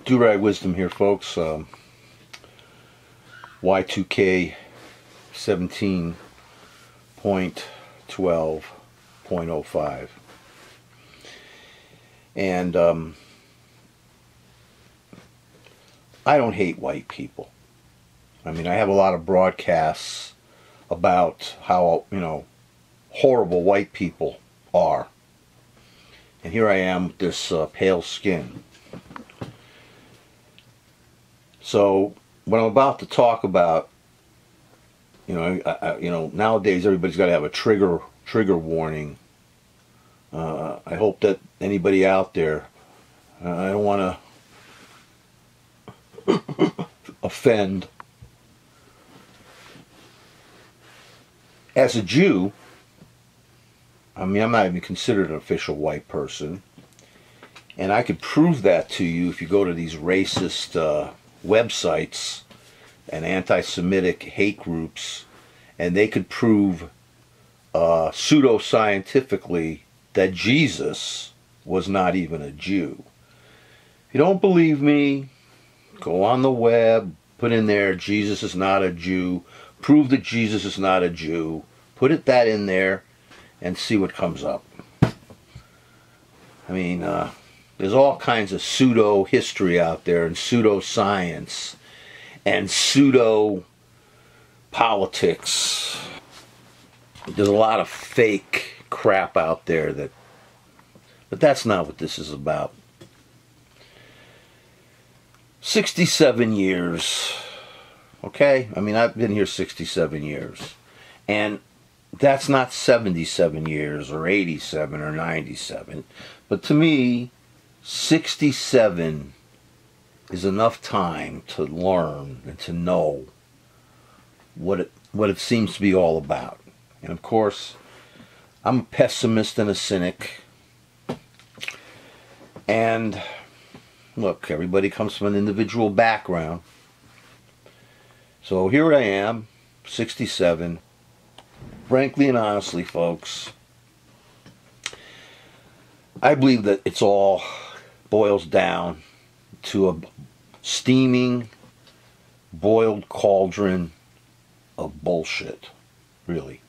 Do-Rag Wisdom here, folks. Y2K 17.12.05. And I don't hate white people. I mean, I have a lot of broadcasts about how, horrible white people are. And here I am with this pale skin. So what I'm about to talk about, nowadays everybody's got to have a trigger warning. I hope that anybody out there, I don't want to offend. As a Jew, I mean, I'm not even considered an official white person. And I could prove that to you if you go to these racist websites and anti-Semitic hate groups, and they could prove pseudo-scientifically that Jesus was not even a Jew. If you don't believe me, go on the web, put in there, Jesus is not a Jew, prove that Jesus is not a Jew, put that in there, and see what comes up. I mean, there's all kinds of pseudo-history out there, and pseudo-science, and pseudo-politics. There's a lot of fake crap out there, but that's not what this is about. 67 years, okay? I mean, I've been here 67 years. And that's not 77 years or 87 or 97. But to me, 67 is enough time to learn and to know what it seems to be all about. And of course, I'm a pessimist and a cynic. And look, everybody comes from an individual background. So here I am, 67. Frankly and honestly, folks, I believe that it's all boils down to a steaming, boiled cauldron of bullshit. Really.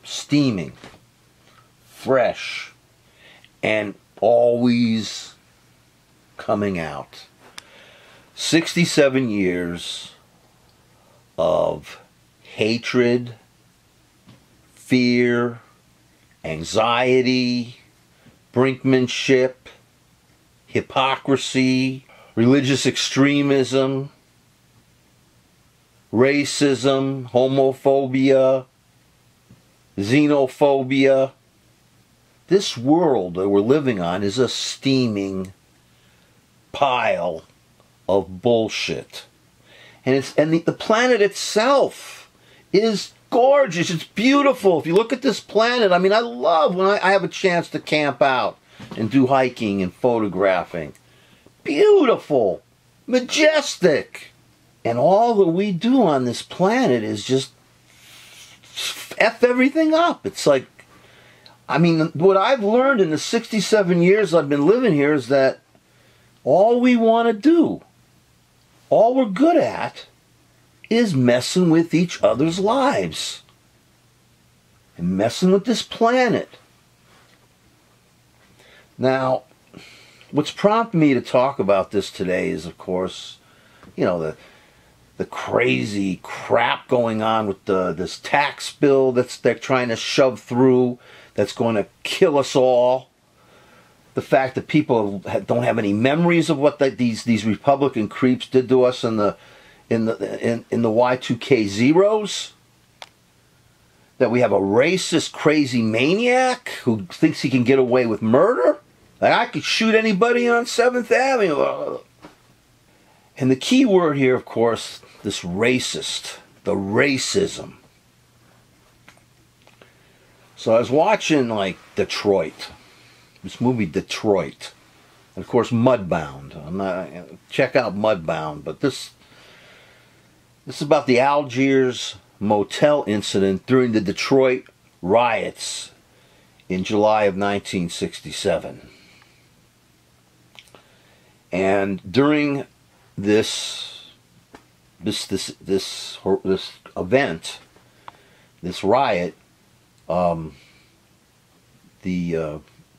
Steaming, fresh, and always coming out. 67 years of hatred, fear, anxiety, brinkmanship, hypocrisy, religious extremism, racism, homophobia, xenophobia. This world that we're living on is a steaming pile of bullshit. And the planet itself is gorgeous. It's beautiful. If you look at this planet, I mean, I love when I have a chance to camp out and do hiking and photographing. Beautiful. Majestic. And all that we do on this planet is just F everything up. It's like, I mean, what I've learned in the 67 years I've been living here is that all we want to do, all we're good at, is messing with each other's lives. And messing with this planet. Now, what's prompted me to talk about this today is, of course, the crazy crap going on with this tax bill they're trying to shove through that's going to kill us all. The fact that people don't have any memories of what these Republican creeps did to us in the Y2K zeros. That we have a racist, crazy maniac who thinks he can get away with murder. Like, I could shoot anybody on 7th Avenue. And the key word here, of course, this racist, the racism. So I was watching, like, Detroit. This movie, Detroit. And, of course, Mudbound. Check out Mudbound. But this is about the Algiers motel incident during the Detroit riots in July of 1967. And during this event, this riot, there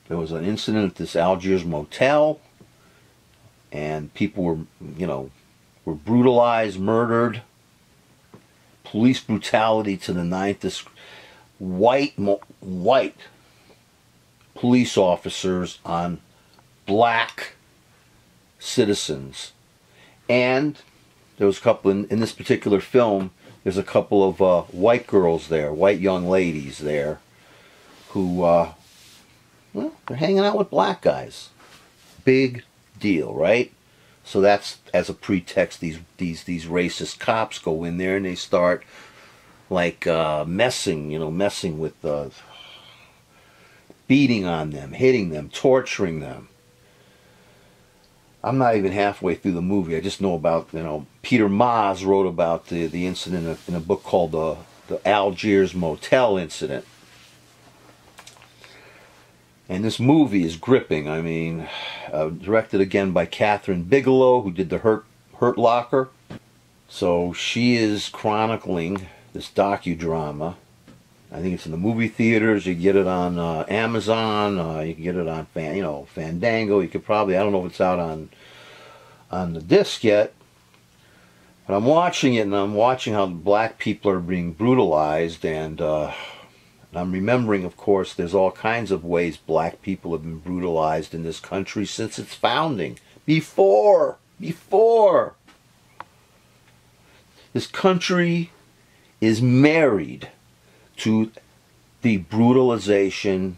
was an incident at this Algiers motel, and people were, were brutalized, murdered. Police brutality to the ninth. This white police officers on black citizens, and there was a couple in this particular film. There's a couple of white girls there, white young ladies there, who well, they're hanging out with black guys. Big deal, right? So that's as a pretext. These racist cops go in there and they start like messing with, beating on them, hitting them, torturing them. I'm not even halfway through the movie. I just know about, Peter Maas wrote about the incident in a book called the Algiers Motel Incident. And this movie is gripping. I mean, directed again by Catherine Bigelow, who did the Hurt Locker. So she is chronicling this docudrama. I think it's in the movie theaters. You can get it on Amazon. You can get it on Fandango. You could probably, I don't know if it's out on the disc yet. But I'm watching it, and I'm watching how black people are being brutalized, and I'm remembering, of course, there's all kinds of ways black people have been brutalized in this country since its founding. Before. This country is married to the brutalization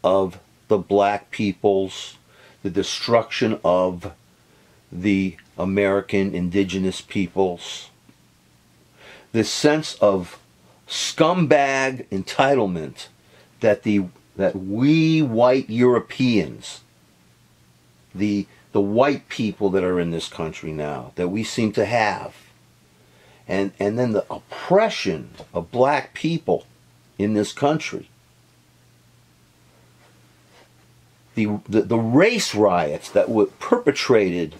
of the black peoples, the destruction of the American indigenous peoples, this sense of scumbag entitlement that we white Europeans, the white people that are in this country now, that we seem to have, and then the oppression of black people in this country, the race riots that were perpetrated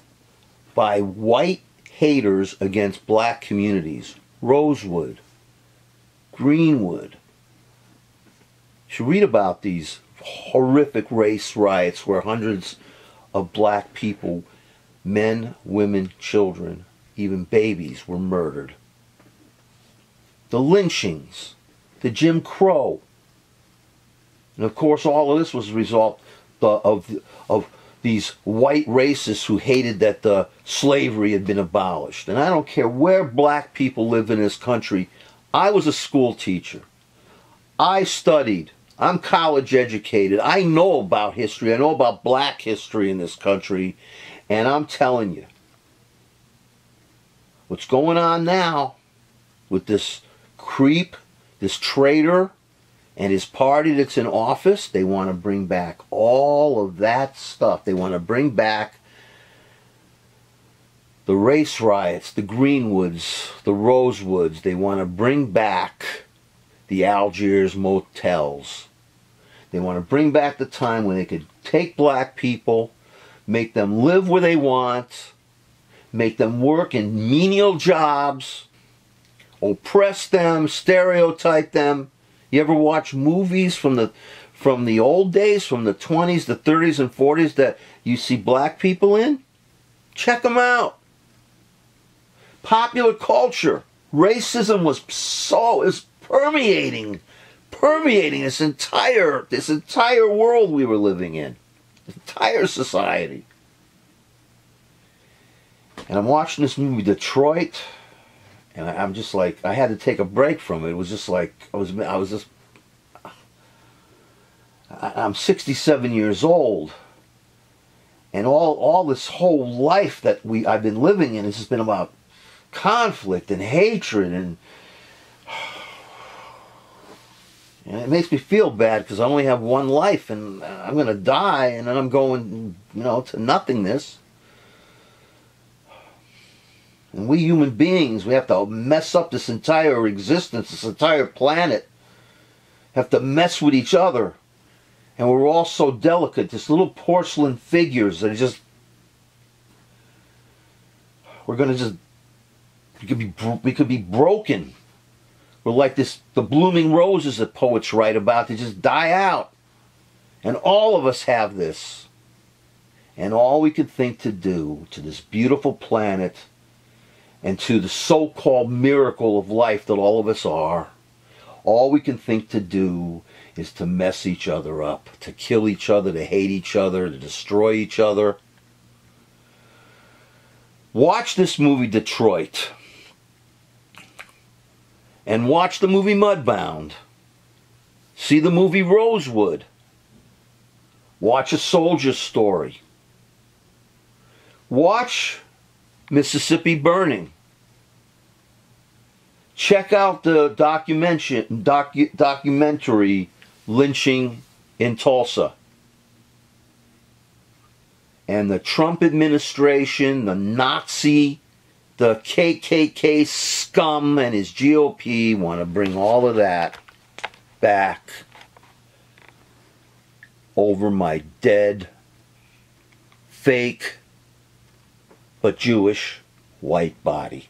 by white haters against black communities, Rosewood, Greenwood. You should read about these horrific race riots where hundreds of black people, men, women, children, even babies, were murdered. The lynchings, the Jim Crow. And of course all of this was a result of these white racists who hated that the slavery had been abolished. And I don't care where black people live in this country. I was a school teacher. I studied. I'm college educated. I know about history. I know about black history in this country. And I'm telling you, what's going on now with this creep, this traitor, and his party that's in office, they want to bring back all of that stuff. They want to bring back the race riots, the Greenwoods, the Rosewoods. They want to bring back the Algiers motels. They want to bring back the time when they could take black people, make them live where they want, make them work in menial jobs, oppress them, stereotype them. You ever watch movies from the old days, from the 20s, the 30s, and 40s that you see black people in? Check them out. Popular culture. Racism is permeating this entire world we were living in. This entire society. And I'm watching this movie, Detroit, and I'm just like, I had to take a break from it. It was just like, I'm 67 years old, and all this whole life that I've been living in has just been about conflict and hatred, and it makes me feel bad because I only have one life, and I'm going to die, and then I'm going, to nothingness. And we human beings, we have to mess up this entire existence, this entire planet. Have to mess with each other. And we're all so delicate, just little porcelain figures that are just... We're going to just, we could be broken. We're like the blooming roses that poets write about, to just die out. And all of us have this. And all we can think to do to this beautiful planet and to the so-called miracle of life that all of us are, all we can think to do is to mess each other up, to kill each other, to hate each other, to destroy each other. Watch this movie Detroit. And watch the movie Mudbound. See the movie Rosewood. Watch A Soldier's Story. Watch Mississippi Burning. Check out the documentary Lynching in Tulsa. And the Trump administration, the Nazi, the KKK scum and his GOP want to bring all of that back over my dead, fake, but Jewish white body.